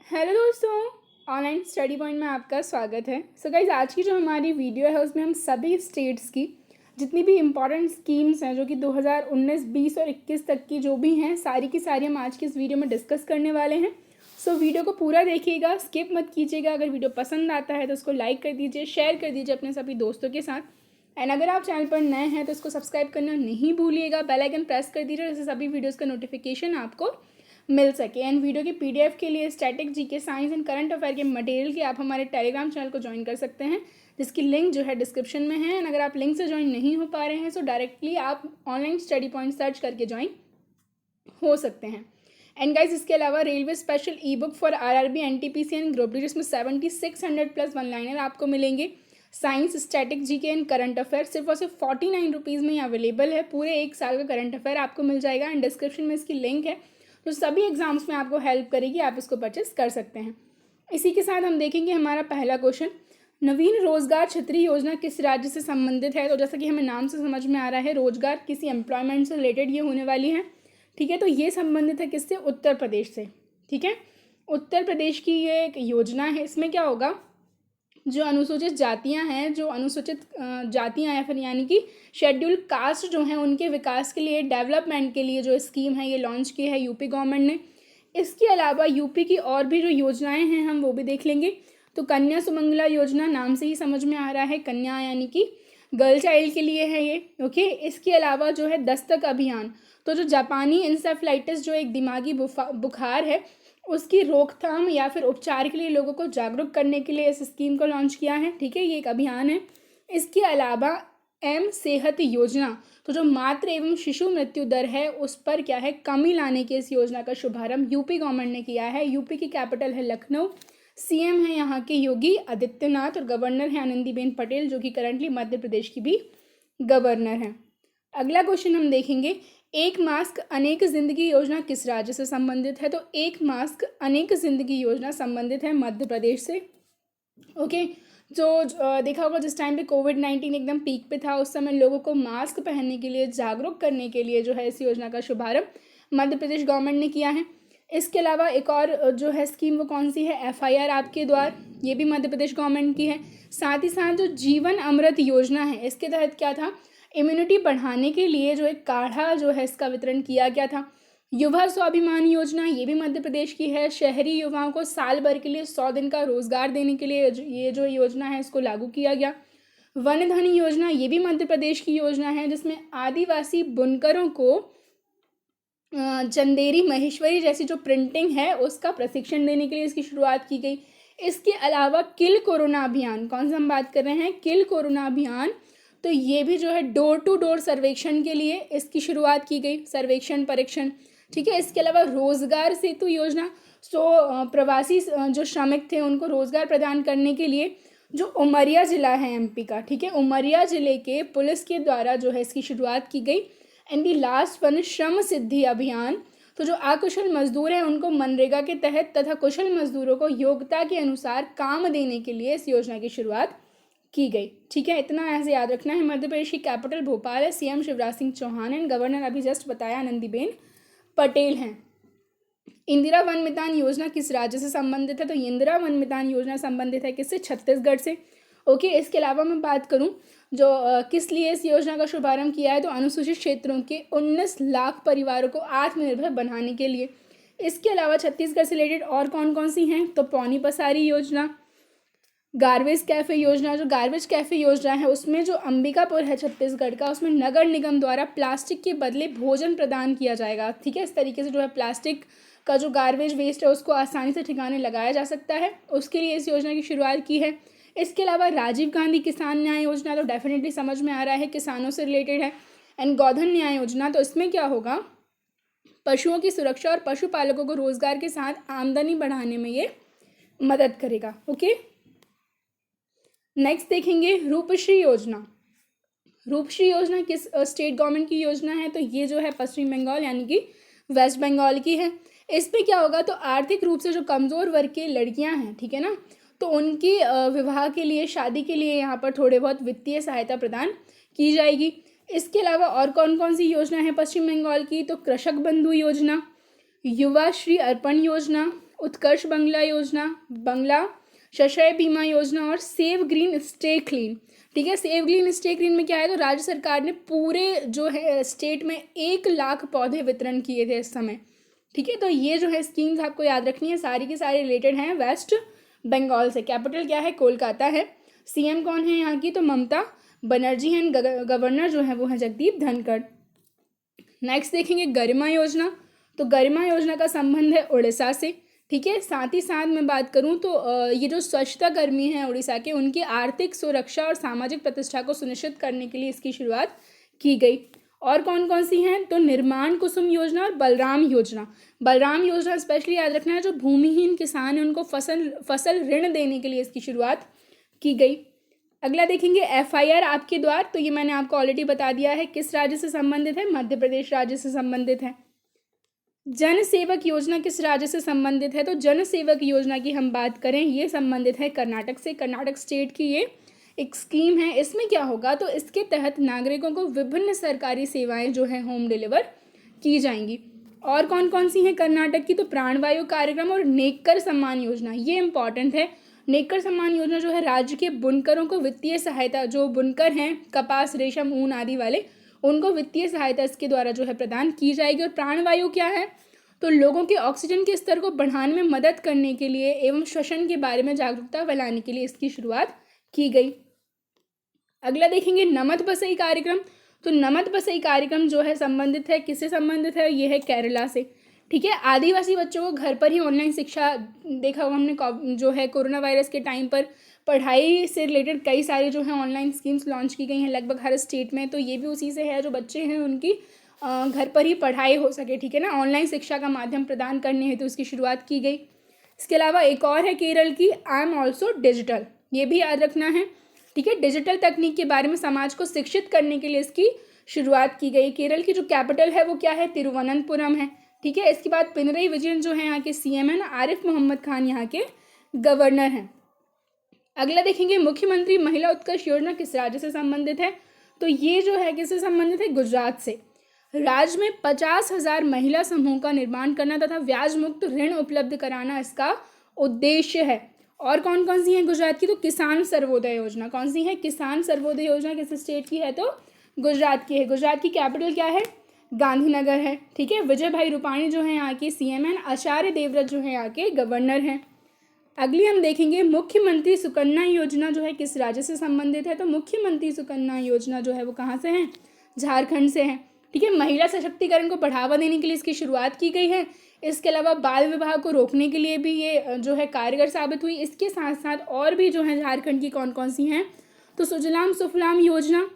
Hello दोस्तों, online study point में आपका स्वागत है। सो गाइज, आज की जो हमारी वीडियो है उसमें हम सभी स्टेट्स की जितनी भी इम्पॉर्टेंट स्कीम्स हैं जो कि 2019, 20 और 21 तक की जो भी हैं सारी की सारी हम आज की इस वीडियो में डिस्कस करने वाले हैं। सो वीडियो को पूरा देखिएगा, स्किप मत कीजिएगा। अगर वीडियो पसंद आता है तो उसको लाइक कर दीजिए, शेयर कर दीजिए अपने सभी दोस्तों के साथ। एंड अगर आप चैनल पर नए हैं तो इसको सब्सक्राइब करना नहीं भूलिएगा, बेल आइकन प्रेस कर दीजिए जिससे सभी वीडियोज़ का नोटिफिकेशन आपको मिल सके। एंड वीडियो की पीडीएफ के लिए static GK, science and current affair के मटेरियल के आप हमारे टेलीग्राम चैनल को ज्वाइन कर सकते हैं, जिसकी लिंक जो है डिस्क्रिप्शन में है। एंड अगर आप लिंक से ज्वाइन नहीं हो पा रहे हैं तो डायरेक्टली आप ऑनलाइन स्टडी पॉइंट सर्च करके ज्वाइन हो सकते हैं। एंड गाइज, इसके अलावा railway special E book for RRB, NTPC and group D जिसमें 7600 प्लस वन लाइनर आपको मिलेंगे। Science, static GK and current affair सिर्फ और सिर्फ 49 रुपीज़ में अवेलेबल है। पूरे एक साल का करंट अफेयर आपको मिल जाएगा एंड डिस्क्रिप्शन में इसकी लिंक है, तो सभी एग्जाम्स में आपको हेल्प करेगी, आप इसको परचेस कर सकते हैं। इसी के साथ हम देखेंगे हमारा पहला क्वेश्चन, नवीन रोजगार छतरी योजना किस राज्य से संबंधित है। तो जैसा कि हमें नाम से समझ में आ रहा है, रोजगार किसी एम्प्लॉयमेंट से रिलेटेड ये होने वाली है। ठीक है, तो ये संबंधित है किससे? उत्तर प्रदेश से। ठीक है, उत्तर प्रदेश की ये एक योजना है। इसमें क्या होगा, जो अनुसूचित जातियां हैं, जो अनुसूचित जातियां या फिर यानी कि शेड्यूल कास्ट जो हैं, उनके विकास के लिए, डेवलपमेंट के लिए जो स्कीम है ये लॉन्च की है यूपी गवर्नमेंट ने। इसके अलावा यूपी की और भी जो योजनाएं हैं हम वो भी देख लेंगे। तो कन्या सुमंगला योजना, नाम से ही समझ में आ रहा है, कन्या यानी कि गर्ल चाइल्ड के लिए है ये। ओके, इसके अलावा जो है दस्तक अभियान, तो जो जापानी इंसेफ्लाइटिस जो एक दिमागी बुखार है उसकी रोकथाम या फिर उपचार के लिए लोगों को जागरूक करने के लिए इस स्कीम को लॉन्च किया है। ठीक है, ये एक अभियान है। इसके अलावा एम सेहत योजना, तो जो मातृ एवं शिशु मृत्यु दर है उस पर क्या है, कमी लाने की इस योजना का शुभारंभ यूपी गवर्नमेंट ने किया है। यूपी की कैपिटल है लखनऊ, सीएम है यहाँ के योगी आदित्यनाथ और गवर्नर है आनंदीबेन पटेल जो कि करंटली मध्य प्रदेश की भी गवर्नर हैं। अगला क्वेश्चन हम देखेंगे, एक मास्क अनेक जिंदगी योजना किस राज्य से संबंधित है। तो एक मास्क अनेक जिंदगी योजना संबंधित है मध्य प्रदेश से। ओके, जो देखा होगा जिस टाइम पे कोविड-19 एकदम पीक पे था उस समय लोगों को मास्क पहनने के लिए जागरूक करने के लिए जो है इस योजना का शुभारंभ मध्य प्रदेश गवर्नमेंट ने किया है। इसके अलावा एक और जो है स्कीम वो कौन सी है, एफआईआर आपके द्वार, ये भी मध्य प्रदेश गवर्नमेंट की है। साथ ही साथ जो जीवन अमृत योजना है, इसके तहत क्या था, इम्यूनिटी बढ़ाने के लिए जो एक काढ़ा जो है इसका वितरण किया गया था। युवा स्वाभिमान योजना, ये भी मध्य प्रदेश की है। शहरी युवाओं को साल भर के लिए 100 दिन का रोजगार देने के लिए ये जो योजना है इसको लागू किया गया। वन धन योजना, ये भी मध्य प्रदेश की योजना है जिसमें आदिवासी बुनकरों को चंदेरी महेश्वरी जैसी जो प्रिंटिंग है उसका प्रशिक्षण देने के लिए इसकी शुरुआत की गई। इसके अलावा किल कोरोना अभियान, कौन सा हम बात कर रहे हैं, किल कोरोना अभियान, तो ये भी जो है डोर टू डोर सर्वेक्षण के लिए इसकी शुरुआत की गई, सर्वेक्षण परीक्षण। ठीक है, इसके अलावा रोजगार सेतु योजना, प्रवासी जो श्रमिक थे उनको रोजगार प्रदान करने के लिए जो उमरिया जिला है एमपी का, ठीक है, उमरिया जिले के पुलिस के द्वारा जो है इसकी शुरुआत की गई। एंड दी लास्ट वन, श्रम सिद्धि अभियान, तो जो अकुशल मजदूर हैं उनको मनरेगा के तहत तथा कुशल मजदूरों को योग्यता के अनुसार काम देने के लिए इस योजना की शुरुआत की गई। ठीक है, इतना ऐसे याद रखना है। मध्य प्रदेश की कैपिटल भोपाल है, CM Shivraj Singh Chouhan and governor अभी जस्ट बताया आनंदीबेन पटेल हैं। इंदिरा वन मितान योजना किस राज्य से संबंधित है। तो इंदिरा वन मितान योजना संबंधित है किससे, छत्तीसगढ़ से। ओके, इसके अलावा मैं बात करूं जो किस लिए इस योजना का शुभारंभ किया है, तो अनुसूचित क्षेत्रों के 19 लाख परिवारों को आत्मनिर्भर बनाने के लिए। इसके अलावा छत्तीसगढ़ से रिलेटेड और कौन कौन सी हैं, तो पौनी पसारी योजना, गार्बेज कैफ़े योजना। जो गार्बेज कैफ़े योजना है उसमें जो अंबिकापुर है छत्तीसगढ़ का, उसमें नगर निगम द्वारा प्लास्टिक के बदले भोजन प्रदान किया जाएगा। ठीक है, इस तरीके से जो है प्लास्टिक का जो गार्बेज वेस्ट है उसको आसानी से ठिकाने लगाया जा सकता है, उसके लिए इस योजना की शुरुआत की है। इसके अलावा राजीव गांधी किसान न्याय योजना, तो डेफिनेटली समझ में आ रहा है किसानों से रिलेटेड है। एंड गोधन न्याय योजना, तो इसमें क्या होगा, पशुओं की सुरक्षा और पशुपालकों को रोजगार के साथ आमदनी बढ़ाने में ये मदद करेगा। ओके, नेक्स्ट देखेंगे रूपश्री योजना। रूपश्री योजना किस स्टेट गवर्नमेंट की योजना है, तो ये जो है पश्चिम बंगाल यानी कि वेस्ट बंगाल की है। इसमें क्या होगा, तो आर्थिक रूप से जो कमज़ोर वर्ग की लड़कियां हैं, ठीक है ना, तो उनकी विवाह के लिए, शादी के लिए यहाँ पर थोड़े बहुत वित्तीय सहायता प्रदान की जाएगी। इसके अलावा और कौन कौन सी योजना है पश्चिम बंगाल की, तो कृषक बंधु योजना, युवा श्री अर्पण योजना, उत्कर्ष बंगला योजना, बंगला शस्य बीमा योजना और सेव ग्रीन स्टे क्लीन। ठीक है, सेव ग्रीन स्टे ग्रीन में क्या है, तो राज्य सरकार ने पूरे जो है स्टेट में 1 लाख पौधे वितरण किए थे इस समय। ठीक है, तो ये जो है स्कीम्स आपको याद रखनी है, सारी की सारी रिलेटेड हैं वेस्ट बंगाल से। कैपिटल क्या है, कोलकाता है। सीएम कौन है यहाँ की, तो ममता बनर्जी हैं। गवर्नर जो है वो है जगदीप धनखड़। नेक्स्ट देखेंगे गरिमा योजना। तो गरिमा योजना का संबंध है उड़ीसा से। ठीक है, साथ ही साथ मैं बात करूं तो ये जो स्वच्छता कर्मी हैं उड़ीसा के, उनकी आर्थिक सुरक्षा और सामाजिक प्रतिष्ठा को सुनिश्चित करने के लिए इसकी शुरुआत की गई। और कौन कौन सी हैं, तो निर्माण कुसुम योजना और बलराम योजना। बलराम योजना स्पेशली याद रखना है, जो भूमिहीन किसान हैं उनको फसल ऋण देने के लिए इसकी शुरुआत की गई। अगला देखेंगे एफआईआर आपके द्वार। तो ये मैंने आपको ऑलरेडी बता दिया है, किस राज्य से संबंधित है, मध्य प्रदेश राज्य से संबंधित है। जन सेवक योजना किस राज्य से संबंधित है, तो जन सेवक योजना की हम बात करें, ये संबंधित है कर्नाटक से। कर्नाटक स्टेट की ये एक स्कीम है। इसमें क्या होगा, तो इसके तहत नागरिकों को विभिन्न सरकारी सेवाएं जो है होम डिलीवर की जाएंगी। और कौन कौन सी हैं कर्नाटक की, तो प्राणवायु कार्यक्रम और नेकर सम्मान योजना, ये इंपॉर्टेंट है। नेकर सम्मान योजना जो है राज्य के बुनकरों को वित्तीय सहायता, जो बुनकर हैं कपास, रेशम, ऊन आदि वाले, उनको वित्तीय सहायता इसके द्वारा जो है प्रदान की जाएगी। और प्राणवायु क्या है, तो लोगों के ऑक्सीजन के स्तर को बढ़ाने में मदद करने के लिए एवं श्वसन के बारे में जागरूकता फैलाने के लिए इसकी शुरुआत की गई। अगला देखेंगे नमद बसई कार्यक्रम। तो नमद बसई कार्यक्रम जो है संबंधित है, किससे संबंधित है, ये है केरला से। ठीक है, आदिवासी बच्चों को घर पर ही ऑनलाइन शिक्षा, देखा होगा हमने जो है कोरोना वायरस के टाइम पर पढ़ाई से रिलेटेड कई सारी जो है ऑनलाइन स्कीम्स लॉन्च की गई हैं लगभग हर स्टेट में। तो ये भी उसी से है, जो बच्चे हैं उनकी घर पर ही पढ़ाई हो सके। ठीक है ना, ऑनलाइन शिक्षा का माध्यम प्रदान करने हेतु इसकी शुरुआत की गई। इसके अलावा एक और है केरल की, आई एम ऑल्सो डिजिटल, ये भी याद रखना है। ठीक है, डिजिटल तकनीक के बारे में समाज को शिक्षित करने के लिए इसकी शुरुआत की गई। केरल की जो कैपिटल है वो क्या है, तिरुवनंतपुरम है। ठीक है, इसके बाद पिनरई विजयन जो है यहाँ के सीएम है ना, आरिफ मोहम्मद खान यहाँ के गवर्नर हैं। अगला देखेंगे मुख्यमंत्री महिला उत्कर्ष योजना किस राज्य से संबंधित है, तो ये जो है किससे संबंधित है, गुजरात से। राज्य में 50,000 महिला समूह का निर्माण करना तथा ब्याज मुक्त ऋण उपलब्ध कराना इसका उद्देश्य है। और कौन कौन सी है गुजरात की, तो किसान सर्वोदय योजना। कौन सी है, किसान सर्वोदय योजना किस स्टेट की है, तो गुजरात की है। गुजरात की कैपिटल क्या है, गांधीनगर है। ठीक है, विजय भाई रूपाणी जो है यहाँ के सीएम हैं, आचार्य देवव्रत जो है यहाँ के गवर्नर हैं। अगली हम देखेंगे मुख्यमंत्री सुकन्या योजना जो है किस राज्य से संबंधित है, तो मुख्यमंत्री सुकन्या योजना जो है वो कहाँ से है, झारखंड से है। ठीक है, महिला सशक्तिकरण को बढ़ावा देने के लिए इसकी शुरुआत की गई है। इसके अलावा बाल विवाह को रोकने के लिए भी ये जो है कारगर साबित हुई। इसके साथ साथ और भी जो है झारखंड की कौन कौन सी हैं, तो सुजलाम सुफलाम योजना,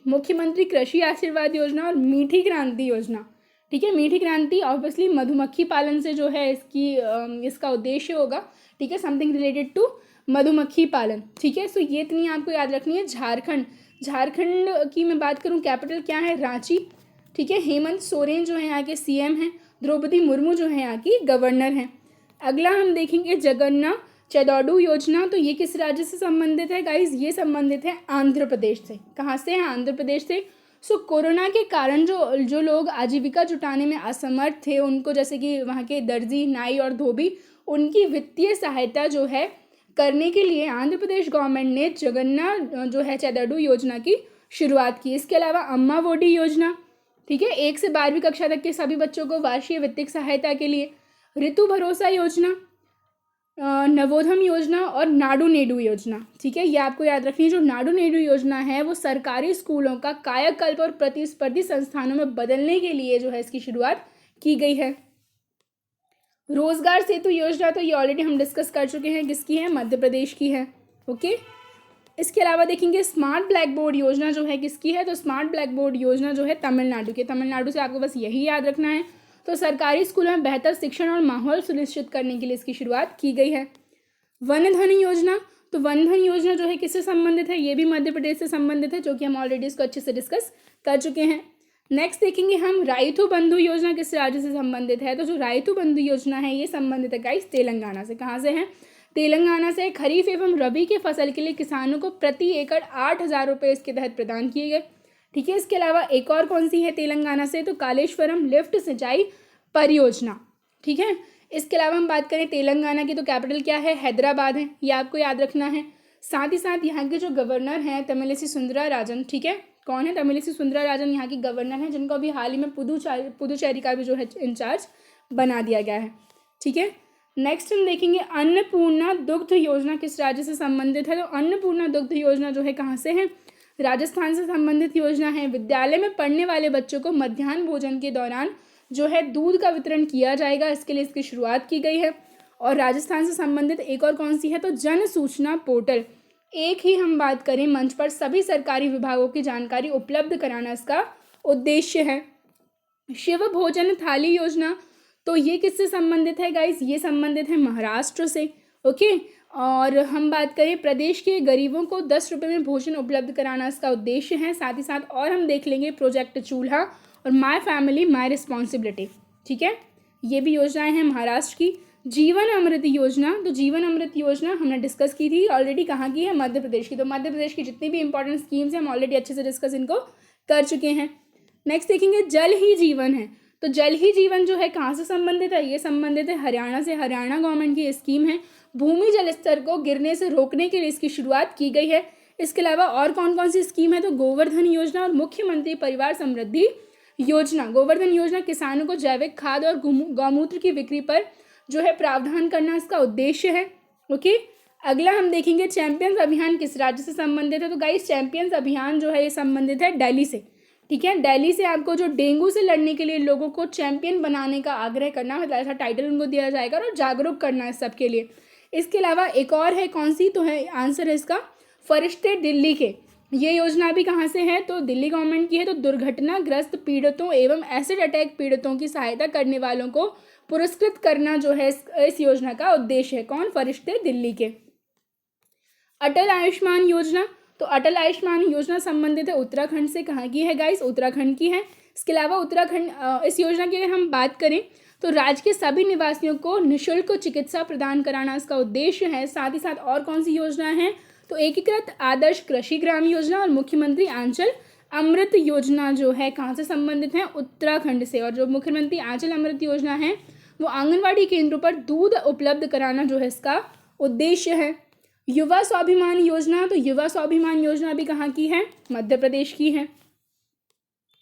मुख्यमंत्री कृषि आशीर्वाद योजना और मीठी क्रांति योजना। ठीक है, मीठी क्रांति ऑब्वियसली मधुमक्खी पालन से जो है इसका उद्देश्य होगा। ठीक है, समथिंग रिलेटेड टू मधुमक्खी पालन। ठीक है, सो ये इतनी आपको याद रखनी है। झारखंड की मैं बात करूं, कैपिटल क्या है, रांची। ठीक है, हेमंत सोरेन जो है यहाँ के सीएम हैं, द्रौपदी मुर्मू जो है यहाँ की गवर्नर हैं। अगला हम देखेंगे जगन्ना चेदोडू योजना। तो ये किस राज्य से संबंधित है गाइज, ये संबंधित है आंध्र प्रदेश से। कहाँ से है, आंध्र प्रदेश से। सो कोरोना के कारण जो लोग आजीविका जुटाने में असमर्थ थे, उनको जैसे कि वहाँ के दर्जी, नाई और धोबी, उनकी वित्तीय सहायता जो है करने के लिए आंध्र प्रदेश गवर्नमेंट ने जगन्ना जो है चेदोडू योजना की शुरुआत की। इसके अलावा अम्मा वोडी योजना, ठीक है, 1 से 12वीं कक्षा तक के सभी बच्चों को वार्षिक वित्तीय सहायता के लिए। ऋतु भरोसा योजना, नवोधम योजना और नाडू नेडू योजना। ठीक है, ये आपको याद रखनी है। जो नाडू नेडू योजना है वो सरकारी स्कूलों का कायाकल्प और प्रतिस्पर्धी संस्थानों में बदलने के लिए जो है इसकी शुरुआत की गई है। रोजगार सेतु योजना, तो ये ऑलरेडी हम डिस्कस कर चुके हैं, किसकी है, मध्य प्रदेश की है। ओके, इसके अलावा देखेंगे स्मार्ट ब्लैक बोर्ड योजना जो है किसकी है, तो स्मार्ट ब्लैक बोर्ड योजना जो है तमिलनाडु के। तमिलनाडु से आपको बस यही याद रखना है। तो सरकारी स्कूलों में बेहतर शिक्षण और माहौल सुनिश्चित करने के लिए इसकी शुरुआत की गई है। वन धन योजना, तो वन धन योजना जो है किससे संबंधित है, ये भी मध्य प्रदेश से संबंधित है, जो कि हम ऑलरेडी इसको अच्छे से डिस्कस कर चुके हैं। नेक्स्ट देखेंगे हम राइतु बंधु योजना किस राज्य से संबंधित है, तो जो राइतु बंधु योजना है ये संबंधित है गाइस तेलंगाना से। कहाँ से है, तेलंगाना से। खरीफ एवं रबी के फसल के लिए किसानों को प्रति एकड़ 8,000 रुपये इसके तहत प्रदान किए गए। ठीक है, इसके अलावा एक और कौन सी है तेलंगाना से, तो कालेश्वरम लिफ्ट सिंचाई परियोजना। ठीक है, इसके अलावा हम बात करें तेलंगाना की, तो कैपिटल क्या है, हैदराबाद है, ये आपको याद रखना है। साथ ही साथ यहाँ के जो गवर्नर हैं तमिलिसई सुंदराराजन, ठीक है, कौन है, तमिलिसई सुंदराराजन यहाँ की गवर्नर हैं, जिनको अभी हाल ही में पुदुचेरी का भी जो है इंचार्ज बना दिया गया है, ठीक है। नेक्स्ट हम देखेंगे अन्नपूर्णा दुग्ध योजना किस राज्य से संबंधित है, तो अन्नपूर्णा दुग्ध योजना जो है कहाँ से है, राजस्थान से संबंधित योजना है। विद्यालय में पढ़ने वाले बच्चों को मध्याह्न भोजन के दौरान जो है दूध का वितरण किया जाएगा, इसके लिए इसकी शुरुआत की गई है। और राजस्थान से संबंधित एक और कौन सी है, तो जन सूचना पोर्टल, एक ही हम बात करें मंच पर सभी सरकारी विभागों की जानकारी उपलब्ध कराना इसका उद्देश्य है। शिव भोजन थाली योजना, तो ये किससे संबंधित है गाइस, ये संबंधित है महाराष्ट्र से, ओके। और हम बात करें प्रदेश के गरीबों को 10 रुपये में भोजन उपलब्ध कराना इसका उद्देश्य है। साथ ही साथ और हम देख लेंगे प्रोजेक्ट चूल्हा और माय फैमिली माय रिस्पॉन्सिबिलिटी, ठीक है, ये भी योजनाएं हैं महाराष्ट्र की। जीवन अमृत योजना, तो जीवन अमृत योजना हमने डिस्कस की थी ऑलरेडी, कहाँ की है, मध्य प्रदेश की। तो मध्य प्रदेश की जितनी भी इंपॉर्टेंट स्कीम्स हैं हम ऑलरेडी अच्छे से डिस्कस इनको कर चुके हैं। नेक्स्ट देखेंगे जल ही जीवन है, तो जल ही जीवन जो है कहाँ से संबंधित है, ये संबंधित है हरियाणा से। हरियाणा गवर्नमेंट की स्कीम है, भूमि जल स्तर को गिरने से रोकने के लिए इसकी शुरुआत की गई है। इसके अलावा और कौन कौन सी स्कीम है, तो गोवर्धन योजना और मुख्यमंत्री परिवार समृद्धि योजना। गोवर्धन योजना किसानों को जैविक खाद और गौमूत्र की बिक्री पर जो है प्रावधान करना इसका उद्देश्य है, ओके। अगला हम देखेंगे चैंपियंस अभियान किस राज्य से संबंधित है, तो गाइस चैंपियंस अभियान जो है ये संबंधित है दिल्ली से, ठीक है। दिल्ली से आपको जो डेंगू से लड़ने के लिए लोगों को चैंपियन बनाने का आग्रह करना, मतलब ऐसा टाइटल उनको दिया जाएगा और जागरूक करना है सबके लिए। इसके अलावा एक और है कौन सी, तो है आंसर है इसका फरिश्ते दिल्ली के। ये योजना भी कहाँ से है, तो दिल्ली गवर्नमेंट की है। तो दुर्घटनाग्रस्त पीड़ितों एवं एसिड अटैक पीड़ितों की सहायता करने वालों को पुरस्कृत करना जो है इस योजना का उद्देश्य है। कौन, फरिश्ते दिल्ली के। अटल आयुष्मान योजना, तो अटल आयुष्मान योजना संबंधित है उत्तराखंड से। कहाँ की है गाइस, उत्तराखंड की है। इसके अलावा उत्तराखंड इस योजना की अगर हम बात करें तो राज्य के सभी निवासियों को निःशुल्क चिकित्सा प्रदान कराना इसका उद्देश्य है। साथ ही साथ और कौन सी योजना है, तो एकीकृत आदर्श कृषि ग्राम योजना और मुख्यमंत्री आंचल अमृत योजना जो है कहाँ से संबंधित है, उत्तराखंड से। और जो मुख्यमंत्री आंचल अमृत योजना है वो आंगनवाड़ी केंद्रों पर दूध उपलब्ध कराना जो है इसका उद्देश्य है। युवा स्वाभिमान योजना, तो युवा स्वाभिमान योजना भी कहाँ की है, मध्य प्रदेश की है।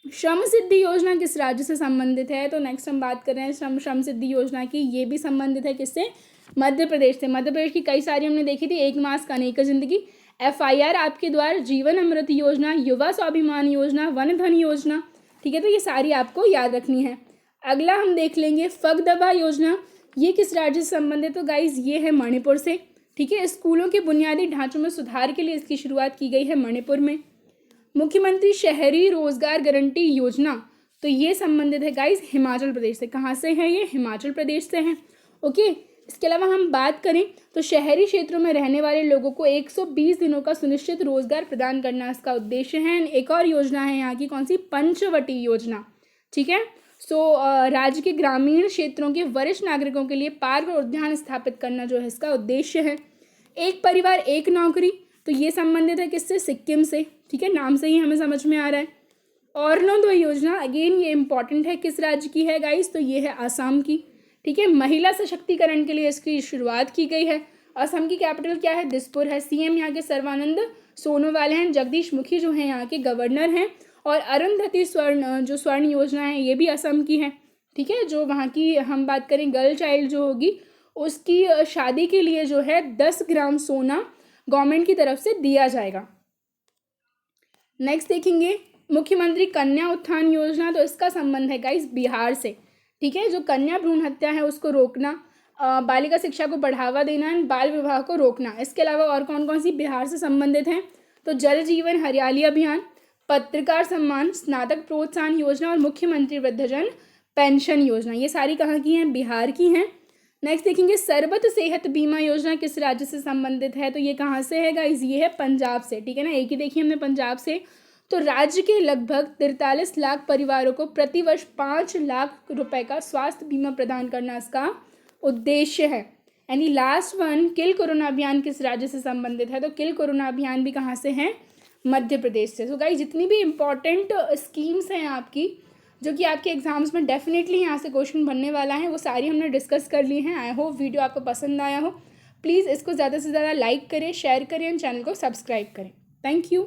श्रम सिद्धि योजना किस राज्य से संबंधित है, तो नेक्स्ट हम बात कर रहे हैं श्रम सिद्धि योजना की। ये भी संबंधित है किससे, मध्य प्रदेश से। मध्य प्रदेश की कई सारी हमने देखी थी, एक मास्क अनेक जिंदगी, FIR आपके द्वार, जीवन अमृत योजना, युवा स्वाभिमान योजना, वन धन योजना, ठीक है। तो ये सारी आपको याद रखनी है। अगला हम देख लेंगे फगदबा योजना, ये किस राज्य से संबंधित, तो गाइज ये है मणिपुर से, ठीक है। स्कूलों के बुनियादी ढांचों में सुधार के लिए इसकी शुरुआत की गई है मणिपुर में। मुख्यमंत्री शहरी रोजगार गारंटी योजना, तो ये संबंधित है गाइज हिमाचल प्रदेश से। कहाँ से है ये, हिमाचल प्रदेश से है, ओके। इसके अलावा हम बात करें तो शहरी क्षेत्रों में रहने वाले लोगों को 120 दिनों का सुनिश्चित रोजगार प्रदान करना इसका उद्देश्य है। एक और योजना है यहाँ की, कौन सी, पंचवटी योजना, ठीक है। राज्य के ग्रामीण क्षेत्रों के वरिष्ठ नागरिकों के लिए पार्क और उद्यान स्थापित करना जो है इसका उद्देश्य है। एक परिवार एक नौकरी, तो ये संबंधित है किससे, सिक्किम से, ठीक है, नाम से ही हमें समझ में आ रहा है। अर्नोदय योजना, अगेन ये इंपॉर्टेंट है, किस राज्य की है गाइस, तो ये है आसाम की, ठीक है। महिला सशक्तिकरण के लिए इसकी शुरुआत की गई है। असम की कैपिटल क्या है, दिसपुर है। CM यहाँ के सर्बानंद सोनोवाल हैं। जगदीश मुखी जो हैं यहाँ के गवर्नर हैं। और अरुंधति स्वर्ण योजना है, ये भी असम की है, ठीक है। जो वहाँ की हम बात करें गर्ल चाइल्ड जो होगी उसकी शादी के लिए जो है 10 ग्राम सोना गवर्नमेंट की तरफ से दिया जाएगा। नेक्स्ट देखेंगे मुख्यमंत्री कन्या उत्थान योजना, तो इसका संबंध है गाइस बिहार से, ठीक है। जो कन्या भ्रूण हत्या है उसको रोकना, बालिका शिक्षा को बढ़ावा देना, बाल विवाह को रोकना। इसके अलावा और कौन कौन सी बिहार से संबंधित हैं, तो जल जीवन हरियाली अभियान, पत्रकार सम्मान, स्नातक प्रोत्साहन योजना और मुख्यमंत्री वृद्धजन पेंशन योजना। ये सारी कहाँ की हैं, बिहार की हैं। नेक्स्ट देखेंगे सर्बत सेहत बीमा योजना किस राज्य से संबंधित है, तो ये कहाँ से है गाइस, ये है पंजाब से, ठीक है ना। एक ही देखिए हमने पंजाब से। तो राज्य के लगभग 43 लाख परिवारों को प्रतिवर्ष 5 लाख रुपए का स्वास्थ्य बीमा प्रदान करना इसका उद्देश्य है। यानी लास्ट वन किल कोरोना अभियान किस राज्य से संबंधित है, तो किल कोरोना अभियान भी कहाँ से है, मध्य प्रदेश से। तो गाइस जितनी भी इम्पोर्टेंट स्कीम्स हैं आपकी, जो कि आपके एग्ज़ाम्स में डेफिनेटली यहाँ से क्वेश्चन बनने वाला है, वो सारी हमने डिस्कस कर ली हैं। आई होप वीडियो आपको पसंद आया हो। प्लीज़ इसको ज़्यादा से ज़्यादा लाइक करें, शेयर करें एंड चैनल को सब्सक्राइब करें। Thank you.